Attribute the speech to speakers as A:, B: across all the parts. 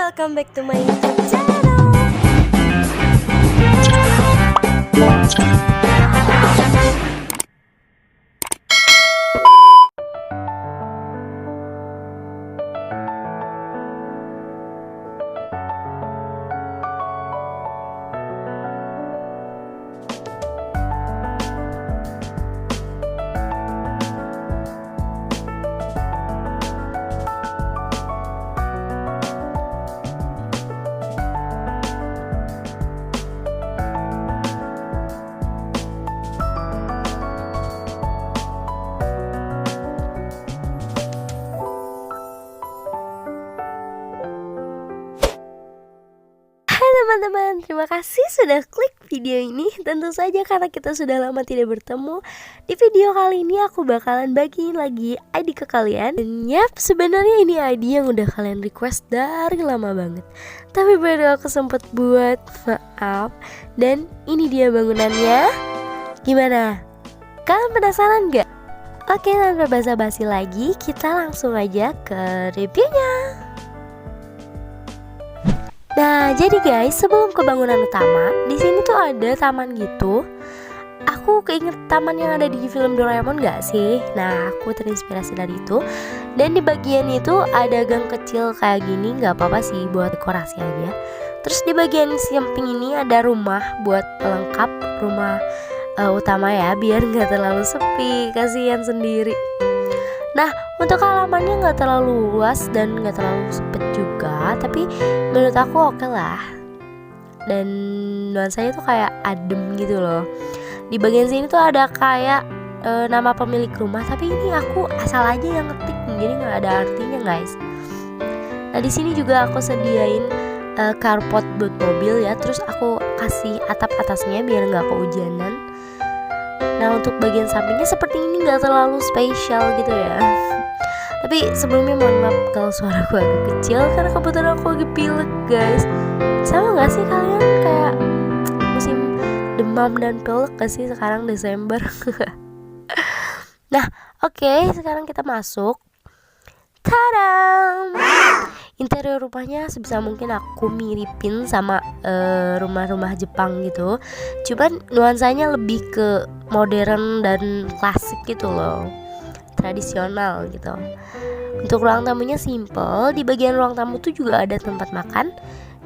A: welcome back to my YouTube channel. Teman-teman, terima kasih sudah klik video ini. Tentu saja karena kita sudah lama tidak bertemu. Di video kali ini aku bakalan bagiin lagi ID ke kalian. Dan yap, sebenarnya ini ID yang udah kalian request dari lama banget, tapi baru aku sempet buat, maaf. Dan ini dia bangunannya. Gimana? Kalian penasaran gak? Oke, tanpa basa-basi lagi, kita langsung aja ke reviewnya. Nah, jadi guys, sebelum ke bangunan utama, di sini tuh ada taman gitu. Aku keinget taman yang ada di film Doraemon gak sih? Nah, aku terinspirasi dari itu. Dan di bagian itu ada gang kecil kayak gini, gak apa-apa sih buat dekorasi aja. Terus di bagian samping ini ada rumah buat pelengkap rumah utama ya, biar gak terlalu sepi, kasihan sendiri. Nah, untuk halamannya nggak terlalu luas dan nggak terlalu sempit juga, tapi menurut aku oke lah. Dan nuansanya tuh kayak adem gitu loh. Di bagian sini tuh ada kayak nama pemilik rumah, tapi ini aku asal aja yang ngetik, jadi nggak ada artinya guys. Nah, di sini juga aku sediain carport buat mobil ya, terus aku kasih atap atasnya biar nggak kehujanan. Nah, untuk bagian sampingnya seperti ini, gak terlalu spesial gitu ya. Tapi sebelumnya mohon maaf kalau suaraku agak kecil, karena kebetulan aku lagi pilek guys. Sama gak sih kalian kayak musim demam dan pilek gak sih sekarang Desember? Nah, oke, sekarang kita masuk. Tadam! Interior rumahnya sebisa mungkin aku miripin sama rumah-rumah Jepang gitu. Cuman nuansanya lebih ke modern dan klasik gitu loh, tradisional gitu. Untuk ruang tamunya simple. Di bagian ruang tamu tuh juga ada tempat makan.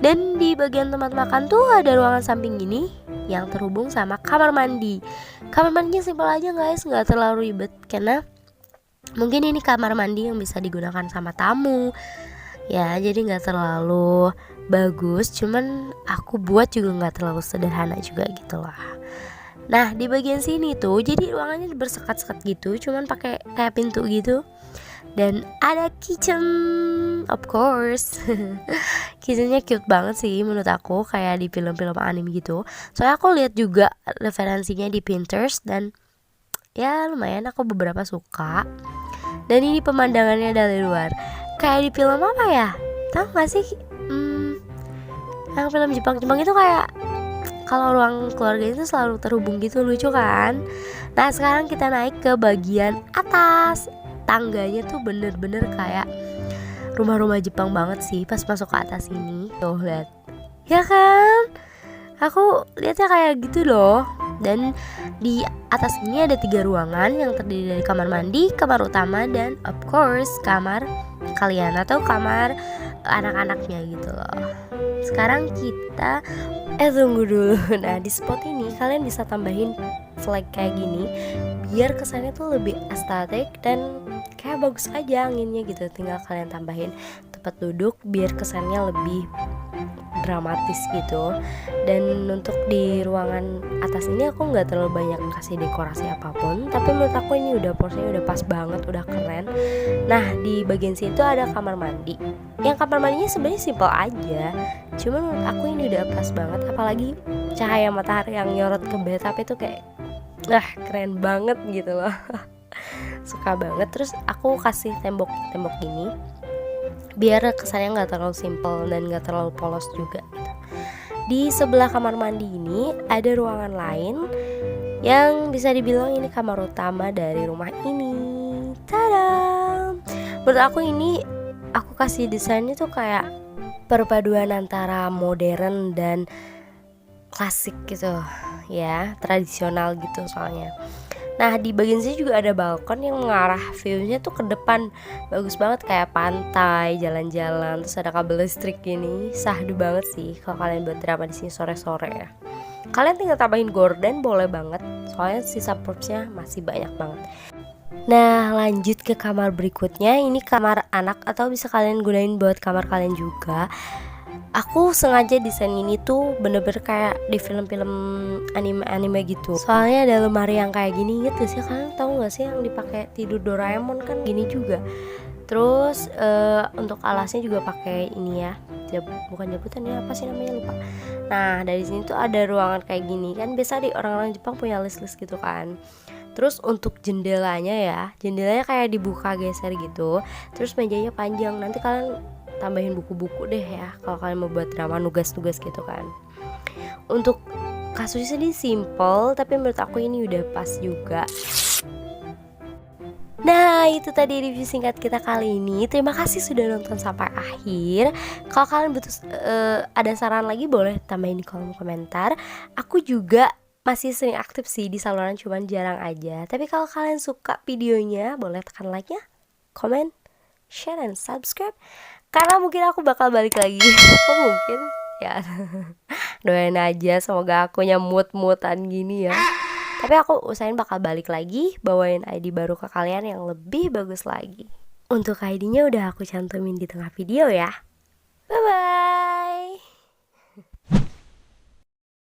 A: Dan di bagian tempat makan tuh ada ruangan samping gini yang terhubung sama kamar mandi. Kamar mandinya simple aja guys, gak terlalu ribet, karena mungkin ini kamar mandi yang bisa digunakan sama tamu ya, jadi nggak terlalu bagus, cuman aku buat juga nggak terlalu sederhana juga gitu lah. Nah, di bagian sini tuh jadi ruangannya bersekat-sekat gitu, cuman pakai kayak pintu gitu. Dan ada kitchen, of course. Kitchennya cute banget sih menurut aku, kayak di film-film anime gitu. Soalnya aku lihat juga referensinya di Pinterest dan ya lumayan, aku beberapa suka. Dan ini pemandangannya dari luar, kayak di film apa ya? Tahu gak sih? Yang film Jepang itu kayak kalau ruang keluarga itu selalu terhubung gitu, lucu kan? Nah, sekarang kita naik ke bagian atas. Tangganya tuh bener-bener kayak rumah-rumah Jepang banget sih pas masuk ke atas ini. Tuh lihat, ya kan? Aku lihatnya kayak gitu loh. Dan di atas ini ada 3 ruangan yang terdiri dari kamar mandi, kamar utama, dan of course kamar kalian atau kamar anak-anaknya gitu loh. Sekarang kita tunggu dulu. Nah, di spot ini kalian bisa tambahin flag kayak gini biar kesannya tuh lebih estetik dan kayak bagus aja anginnya gitu. Tinggal kalian tambahin tempat duduk biar kesannya lebih dramatis gitu. Dan untuk di ruangan atas ini aku nggak terlalu banyak kasih dekorasi apapun, tapi menurut aku ini udah porsinya udah pas banget, udah keren. Nah, di bagian situ ada kamar mandi. Yang kamar mandinya sebenarnya simple aja, cuman menurut aku ini udah pas banget. Apalagi cahaya matahari yang nyorot ke bathtub itu kayak keren banget gitu loh. Suka banget. Terus aku kasih tembok gini biar kesannya nggak terlalu simple dan nggak terlalu polos juga gitu. Di sebelah kamar mandi ini ada ruangan lain yang bisa dibilang ini kamar utama dari rumah ini. Tada! Menurut aku ini, aku kasih desainnya tuh kayak perpaduan antara modern dan klasik gitu ya, tradisional gitu soalnya. Nah di bagian sini juga ada balkon yang mengarah view-nya tuh ke depan, bagus banget kayak pantai, jalan-jalan, terus ada kabel listrik gini, sahdu banget sih kalau kalian buat drama di sini sore-sore ya. Kalian tinggal tambahin gorden boleh banget, soalnya sisa props-nya masih banyak banget. Nah lanjut ke kamar berikutnya, ini kamar anak atau bisa kalian gunain buat kamar kalian juga. Aku sengaja desain ini tuh bener-bener kayak di film-film anime-anime gitu. Soalnya ada lemari yang kayak gini, inget gak sih? Kalian tahu gak sih yang dipakai tidur Doraemon kan gini juga. Terus untuk alasnya juga pakai ini ya, bukan jabutan ya, apa sih namanya lupa. Nah dari sini tuh ada ruangan kayak gini kan, biasa di orang-orang Jepang punya list-list gitu kan. Terus untuk jendelanya kayak dibuka geser gitu. Terus mejanya panjang, nanti kalian tambahin buku-buku deh ya kalau kalian mau buat drama nugas-nugas gitu kan. Untuk kasusnya ini simple, tapi menurut aku ini udah pas juga. Nah itu tadi review singkat kita kali ini. Terima kasih sudah nonton sampai akhir. Kalau kalian butuh ada saran lagi boleh tambahin di kolom komentar. Aku juga masih sering aktif sih di saluran, cuman jarang aja. Tapi kalau kalian suka videonya boleh tekan like nya, komen, share, dan subscribe. Karena mungkin aku bakal balik lagi. Kok mungkin? Ya doain aja semoga akunya mood-moodan gini ya. Tapi aku usahain bakal balik lagi, bawain ID baru ke kalian yang lebih bagus lagi. Untuk ID-nya udah aku cantumin di tengah video ya. Bye-bye.